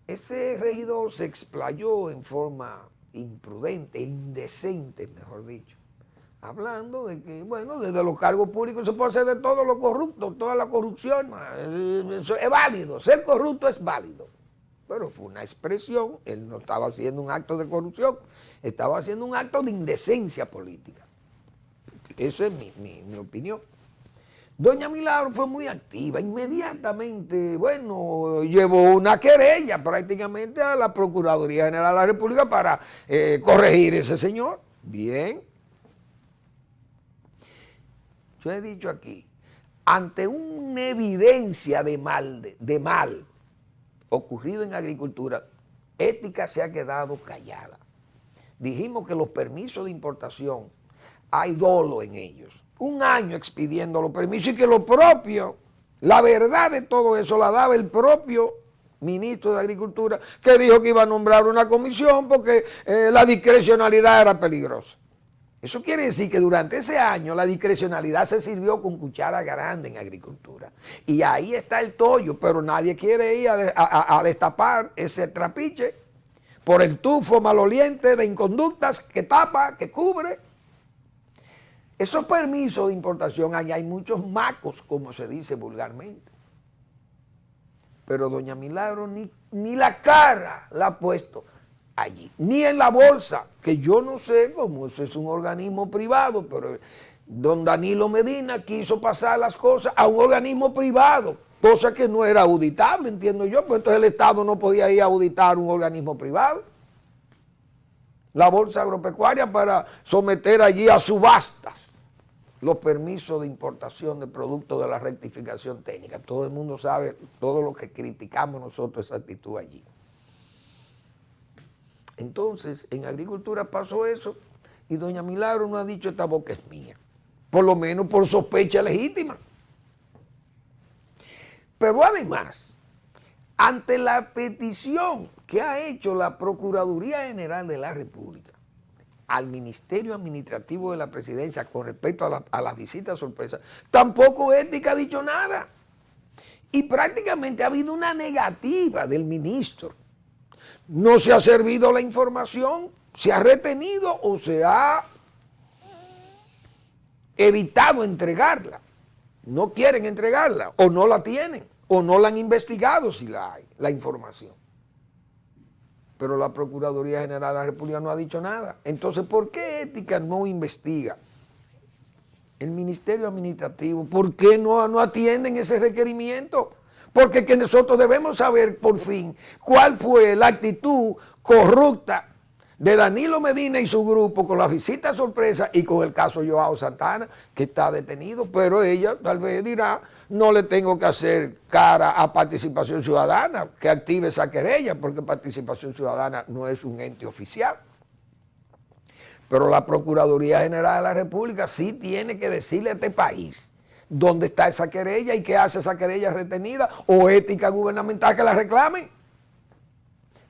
Ese regidor se explayó en forma imprudente, indecente, mejor dicho, hablando de que, bueno, desde los cargos públicos se puede hacer de todo lo corrupto, toda la corrupción, eso es válido, ser corrupto es válido. Pero fue una expresión, él no estaba haciendo un acto de corrupción, estaba haciendo un acto de indecencia política. Esa es mi opinión. Doña Milagro fue muy activa, inmediatamente, bueno, llevó una querella prácticamente a la Procuraduría General de la República para corregir ese señor. Bien. Yo he dicho aquí, ante una evidencia de mal ocurrido en agricultura, Ética se ha quedado callada. Dijimos que los permisos de importación, hay dolo en ellos. Un año expidiendo los permisos y que lo propio, la verdad de todo eso la daba el propio ministro de Agricultura, que dijo que iba a nombrar una comisión porque la discrecionalidad era peligrosa. Eso quiere decir que durante ese año la discrecionalidad se sirvió con cuchara grande en agricultura. Y ahí está el tollo, pero nadie quiere ir a destapar ese trapiche por el tufo maloliente de inconductas que tapa, que cubre. Esos permisos de importación, allá hay muchos macos, como se dice vulgarmente. Pero doña Milagro ni la cara la ha puesto allí, ni en la bolsa, que yo no sé cómo eso es un organismo privado, pero don Danilo Medina quiso pasar las cosas a un organismo privado, cosa que no era auditable, entiendo yo, pues entonces el Estado no podía ir a auditar un organismo privado. La bolsa agropecuaria para someter allí a subastas los permisos de importación de productos de la rectificación técnica. Todo el mundo sabe, todo lo que criticamos nosotros, esa actitud allí. Entonces, en agricultura pasó eso y doña Milagro no ha dicho esta boca es mía, por lo menos por sospecha legítima. Pero además, ante la petición que ha hecho la Procuraduría General de la República al Ministerio Administrativo de la Presidencia con respecto a la visita sorpresa, tampoco Ética ha dicho nada. Y prácticamente ha habido una negativa del ministro. No se ha servido la información, se ha retenido o se ha evitado entregarla. No quieren entregarla o no la tienen o no la han investigado si la hay, la información. Pero la Procuraduría General de la República no ha dicho nada. Entonces, ¿por qué Ética no investiga? El Ministerio Administrativo, ¿por qué no atienden ese requerimiento? Porque que nosotros debemos saber por fin cuál fue la actitud corrupta de Danilo Medina y su grupo con la visita sorpresa y con el caso Joao Santana, que está detenido, pero ella tal vez dirá, no le tengo que hacer cara a Participación Ciudadana, que active esa querella, porque Participación Ciudadana no es un ente oficial. Pero la Procuraduría General de la República sí tiene que decirle a este país dónde está esa querella y qué hace esa querella retenida o Ética gubernamental que la reclame.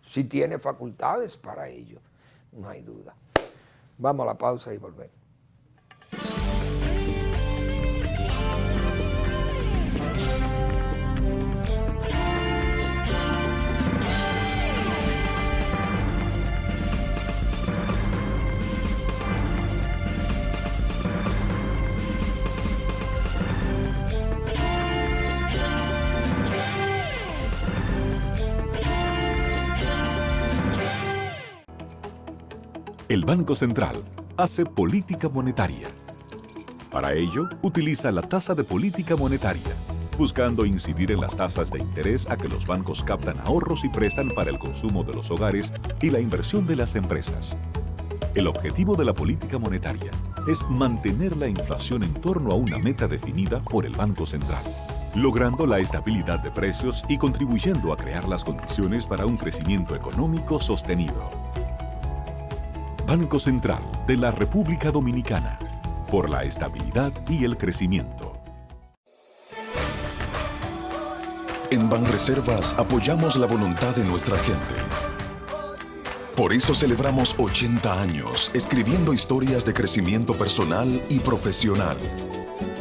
Si tiene facultades para ello, no hay duda. Vamos a la pausa y volvemos. El Banco Central hace política monetaria. Para ello, utiliza la tasa de política monetaria, buscando incidir en las tasas de interés a que los bancos captan ahorros y prestan para el consumo de los hogares y la inversión de las empresas. El objetivo de la política monetaria es mantener la inflación en torno a una meta definida por el Banco Central, logrando la estabilidad de precios y contribuyendo a crear las condiciones para un crecimiento económico sostenido. Banco Central de la República Dominicana, por la estabilidad y el crecimiento. En Banreservas apoyamos la voluntad de nuestra gente. Por eso celebramos 80 años escribiendo historias de crecimiento personal y profesional,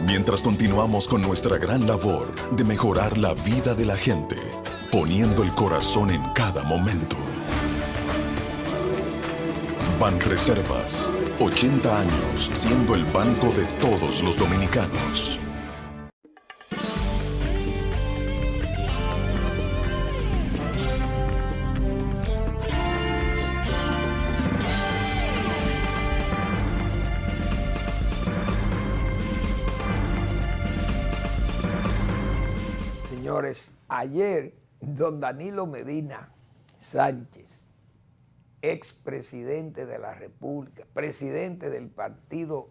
mientras continuamos con nuestra gran labor de mejorar la vida de la gente, poniendo el corazón en cada momento. Banreservas, 80 años siendo el banco de todos los dominicanos. Señores, ayer don Danilo Medina Sánchez, expresidente de la República, presidente del partido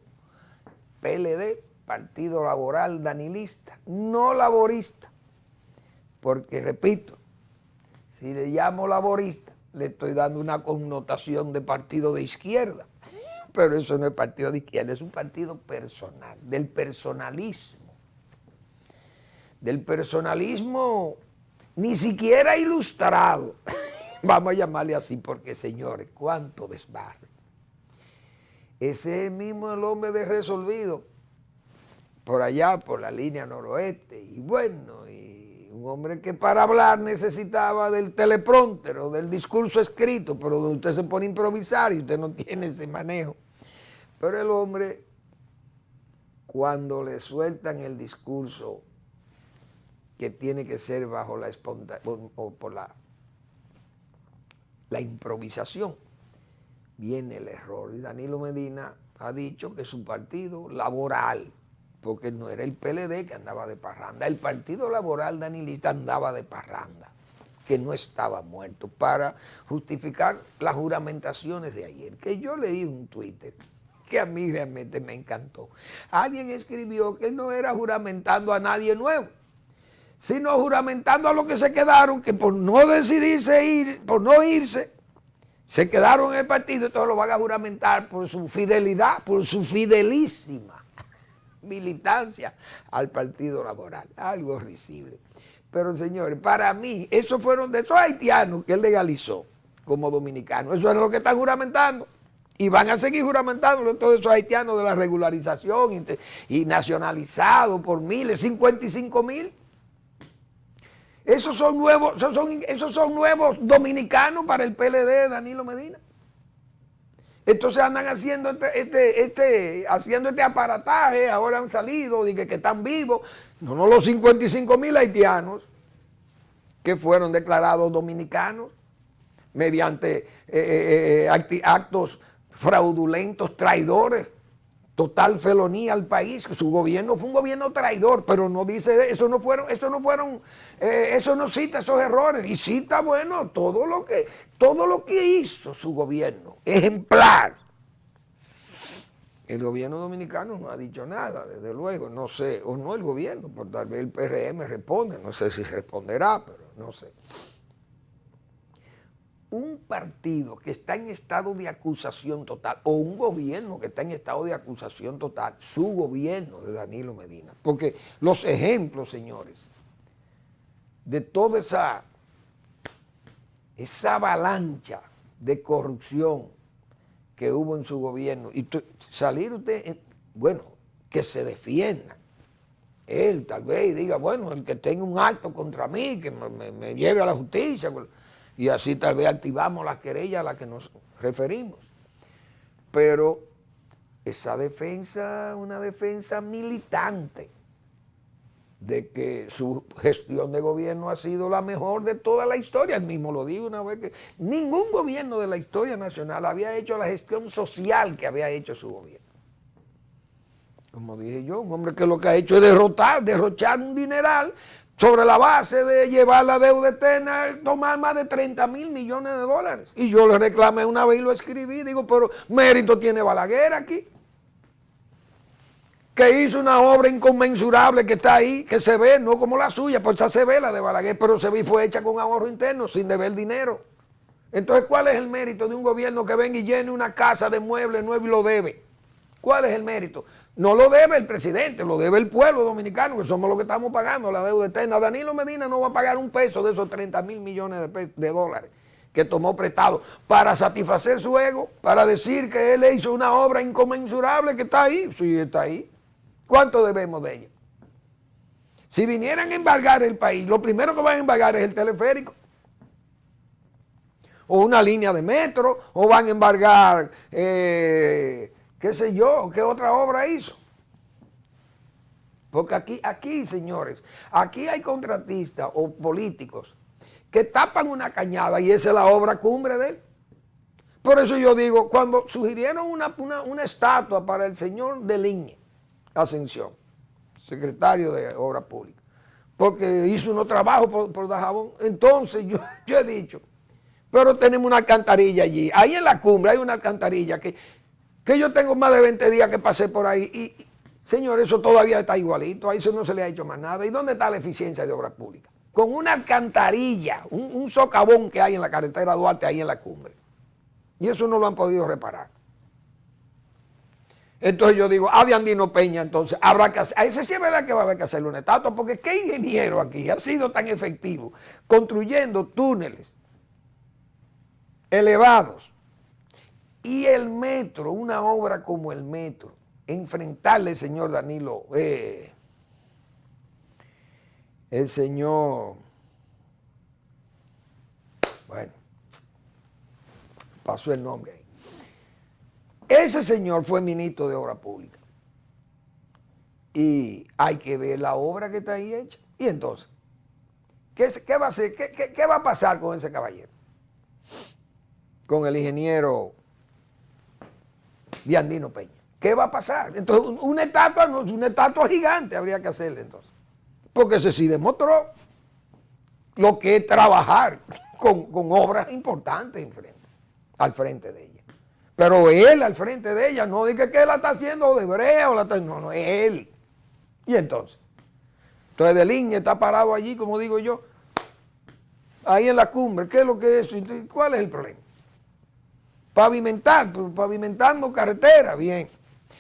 PLD, Partido Laboral Danilista, no laborista, porque repito, si le llamo laborista, le estoy dando una connotación de partido de izquierda, pero eso no es partido de izquierda, es un partido personal, del personalismo ni siquiera ilustrado, vamos a llamarle así, porque señores, cuánto desbarre. Ese es mismo el hombre de Resolvido, por allá, por la línea noroeste, y bueno, y un hombre que para hablar necesitaba del teleprompter o del discurso escrito, pero donde usted se pone a improvisar y usted no tiene ese manejo. Pero el hombre, cuando le sueltan el discurso que tiene que ser bajo la espontaneidad o por la improvisación, viene el error. Y Danilo Medina ha dicho que su partido laboral, porque no era el PLD que andaba de parranda, el Partido Laboral Danilista andaba de parranda, que no estaba muerto, para justificar las juramentaciones de ayer, que yo leí un Twitter que a mí realmente me encantó. Alguien escribió que no era juramentando a nadie nuevo, sino juramentando a los que se quedaron, que por no decidirse ir, por no irse, se quedaron en el partido, y todos lo van a juramentar por su fidelidad, por su fidelísima militancia al Partido Laboral. Algo risible. Pero señores, para mí, esos fueron de esos haitianos que él legalizó como dominicanos. Eso es lo que están juramentando. Y van a seguir juramentando todos esos haitianos de la regularización y nacionalizados por miles, 55,000. Esos son nuevos dominicanos para el PLD de Danilo Medina. Entonces andan haciendo haciendo este aparataje, ahora han salido, que están vivos. No, los 55,000 haitianos que fueron declarados dominicanos mediante actos fraudulentos, traidores, total felonía al país. Su gobierno fue un gobierno traidor, pero no dice eso, eso no cita esos errores, y cita, bueno, todo lo que hizo su gobierno, ejemplar. El gobierno dominicano no ha dicho nada, desde luego, no sé, o no el gobierno, por tal vez el PRM responde, no sé si responderá, pero no sé. Un partido que está en estado de acusación total, o un gobierno que está en estado de acusación total, su gobierno de Danilo Medina, porque los ejemplos, señores, de toda esa avalancha de corrupción que hubo en su gobierno, y salir usted, bueno, que se defiendan. Él tal vez diga, bueno, el que tenga un acto contra mí, que me lleve a la justicia, y así tal vez activamos la querella a la que nos referimos. Pero esa defensa, una defensa militante, de que su gestión de gobierno ha sido la mejor de toda la historia. Él mismo lo digo una vez, que ningún gobierno de la historia nacional había hecho la gestión social que había hecho su gobierno. Como dije yo, un hombre que lo que ha hecho es derrochar un dineral sobre la base de llevar la deuda externa, tomar más de 30,000 millones de dólares. Y yo le reclamé una vez y lo escribí, digo, pero mérito tiene Balaguer aquí, que hizo una obra inconmensurable que está ahí, que se ve, no como la suya, pues esa se ve la de Balaguer, pero se ve y fue hecha con ahorro interno, sin deber dinero. Entonces, ¿cuál es el mérito de un gobierno que venga y llene una casa de muebles nuevos y lo debe? ¿Cuál es el mérito? No lo debe el presidente, lo debe el pueblo dominicano, que somos los que estamos pagando la deuda externa. Danilo Medina no va a pagar un peso de esos 30,000 millones de dólares que tomó prestado para satisfacer su ego, para decir que él hizo una obra inconmensurable que está ahí. Sí, está ahí. ¿Cuánto debemos de ella? Si vinieran a embargar el país, lo primero que van a embargar es el teleférico, o una línea de metro, o van a embargar, qué sé yo, qué otra obra hizo. Porque aquí, señores, aquí hay contratistas o políticos que tapan una cañada y esa es la obra cumbre de él. Por eso yo digo, cuando sugirieron una estatua para el señor Deligne Ascensión, secretario de Obras Públicas, porque hizo unos trabajos por Dajabón. Entonces yo he dicho, pero tenemos una alcantarilla allí. Ahí en la cumbre hay una alcantarilla que yo tengo más de 20 días que pasé por ahí y, señor, eso todavía está igualito, a eso no se le ha hecho más nada. ¿Y dónde está la eficiencia de obras públicas? Con una alcantarilla, un socavón que hay en la carretera Duarte, ahí en la cumbre. Y eso no lo han podido reparar. Entonces yo digo, de Andino Peña, entonces habrá que hacer, a ese sí es verdad que va a haber que hacerle una estatua, porque ¿qué ingeniero aquí ha sido tan efectivo construyendo túneles elevados y el metro, una obra como el metro, enfrentarle, señor Danilo, el señor, bueno, pasó el nombre ahí. Ese señor fue ministro de Obra Pública. Y hay que ver la obra que está ahí hecha. Y entonces, ¿qué va a hacer? ¿Qué va a pasar con ese caballero? Con el ingeniero Andino Peña. ¿Qué va a pasar? Entonces, una estatua gigante habría que hacerle entonces. Porque ese sí demostró lo que es trabajar con obras importantes al frente de ella. Pero él al frente de ella, no diga que él la está haciendo de brea, no, es él. Y entonces de línea está parado allí, como digo yo, ahí en la cumbre. ¿Qué es lo que es? ¿Cuál es el problema? Pavimentando carretera, bien.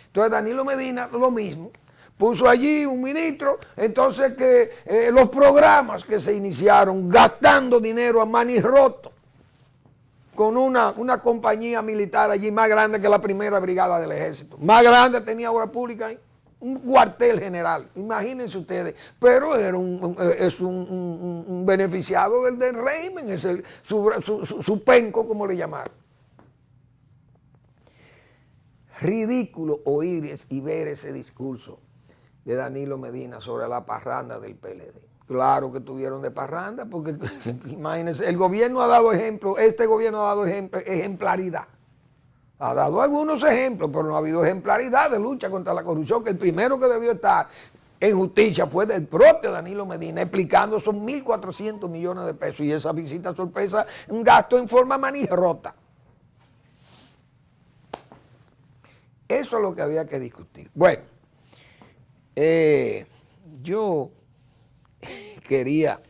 Entonces Danilo Medina, lo mismo. Puso allí un ministro, entonces que los programas que se iniciaron gastando dinero a manirroto, con una compañía militar allí más grande que la primera brigada del ejército. Más grande tenía obra pública ahí. Un cuartel general, imagínense ustedes. Pero era un beneficiado del régimen, es su penco, como le llamaron. Ridículo oír y ver ese discurso de Danilo Medina sobre la parranda del PLD. Claro que tuvieron de parranda, porque imagínense, el gobierno ha dado ejemplo, este gobierno ha dado ejemplaridad. Ha dado algunos ejemplos, pero no ha habido ejemplaridad de lucha contra la corrupción, que el primero que debió estar en justicia fue del propio Danilo Medina, explicando esos 1.400 millones de pesos y esa visita sorpresa, un gasto en forma manirrota. Eso es lo que había que discutir. Bueno, yo quería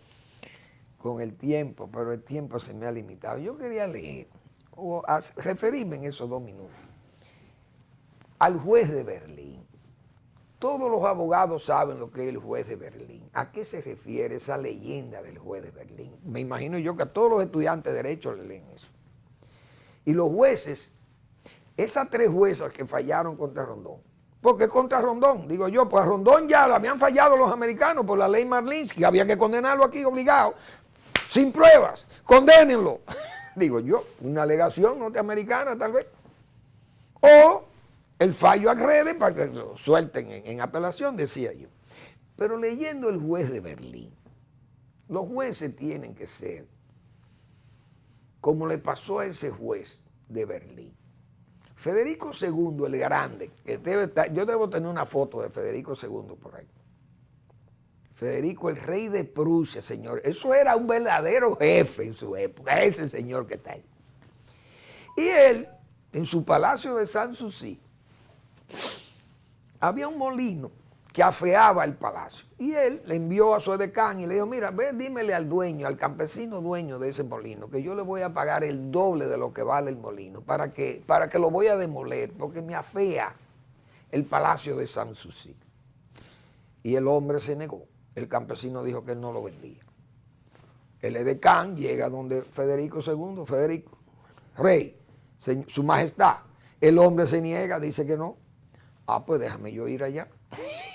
con el tiempo, pero el tiempo se me ha limitado. Yo quería leer o referirme en esos 2 minutos al juez de Berlín. Todos los abogados saben lo que es el juez de Berlín. ¿A qué se refiere esa leyenda del juez de Berlín? Me imagino yo que a todos los estudiantes de Derecho le leen eso. Y los jueces, esas 3 juezas que fallaron contra Rondón, porque contra Rondón, digo yo, pues a Rondón ya le habían fallado los americanos por la ley Marlinsky, había que condenarlo aquí obligado, sin pruebas, condénenlo. Digo yo, una alegación norteamericana tal vez. O el fallo agrede para que lo suelten en apelación, decía yo. Pero leyendo el juez de Berlín, los jueces tienen que ser como le pasó a ese juez de Berlín. Federico II, el grande, que debe estar, yo debo tener una foto de Federico II por ahí. Federico, el rey de Prusia, señor. Eso era un verdadero jefe en su época, ese señor que está ahí. Y él, en su palacio de Sanssouci, había un molino que afeaba el palacio. Y él le envió a su edecán y le dijo, mira, ve, dímele al dueño, al campesino dueño de ese molino, que yo le voy a pagar el doble de lo que vale el molino, para que lo voy a demoler, porque me afea el palacio de Sanssouci. Y el hombre se negó. El campesino dijo que él no lo vendía. El edecán llega donde Federico II, Federico, rey, su majestad. El hombre se niega, dice que no. Pues déjame yo ir allá.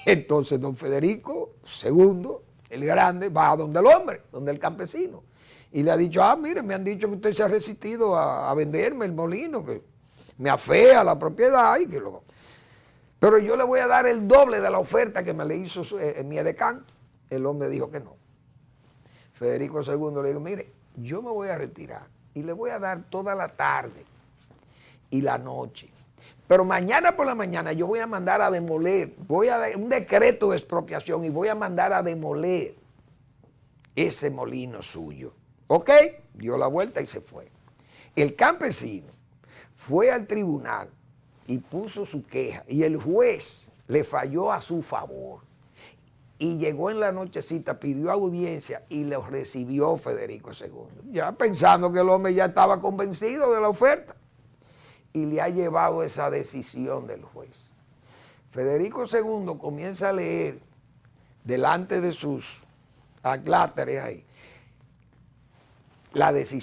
Entonces don Federico II, el grande, va a donde el hombre, donde el campesino. Y le ha dicho, mire, me han dicho que usted se ha resistido a venderme el molino, que me afea la propiedad y que lo... Pero yo le voy a dar el doble de la oferta que me le hizo mi edecán. El hombre dijo que no. Federico II le dijo, mire, yo me voy a retirar y le voy a dar toda la tarde y la noche. Pero mañana por la mañana yo voy a mandar a demoler, voy a dar un decreto de expropiación y voy a mandar a demoler ese molino suyo. ¿Ok? Dio la vuelta y se fue. El campesino fue al tribunal y puso su queja y el juez le falló a su favor. Y llegó en la nochecita, pidió audiencia y lo recibió Federico II. Ya pensando que el hombre ya estaba convencido de la oferta. Y le ha llevado esa decisión del juez. Federico II comienza a leer delante de sus acláteres ahí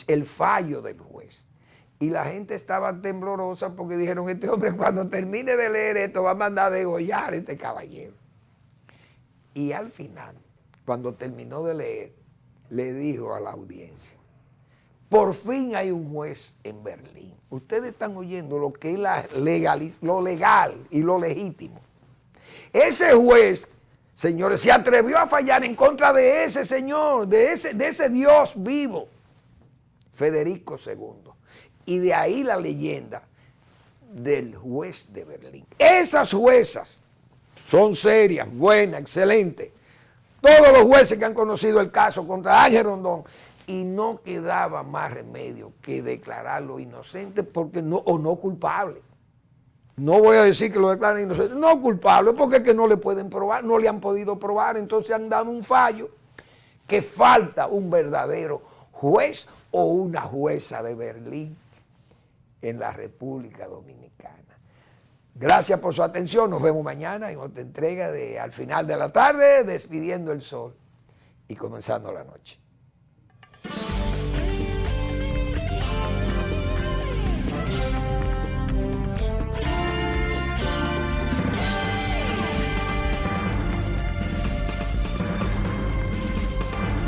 el fallo del juez. Y la gente estaba temblorosa porque dijeron, este hombre cuando termine de leer esto va a mandar a degollar a este caballero. Y al final, cuando terminó de leer, le dijo a la audiencia, por fin hay un juez en Berlín. Ustedes están oyendo lo que es lo legal y lo legítimo. Ese juez, señores, se atrevió a fallar en contra de ese señor, de ese Dios vivo, Federico II. Y de ahí la leyenda del juez de Berlín. Esas juezas son serias, buenas, excelentes. Todos los jueces que han conocido el caso contra Ángel Rondón, y no quedaba más remedio que declararlo inocente porque no culpable. No voy a decir que lo declaren inocente, no culpable porque es que no le pueden probar, no le han podido probar, entonces han dado un fallo que falta un verdadero juez o una jueza de Berlín en la República Dominicana. Gracias por su atención, nos vemos mañana en otra entrega de Al Final de la Tarde, despidiendo el sol y comenzando la noche.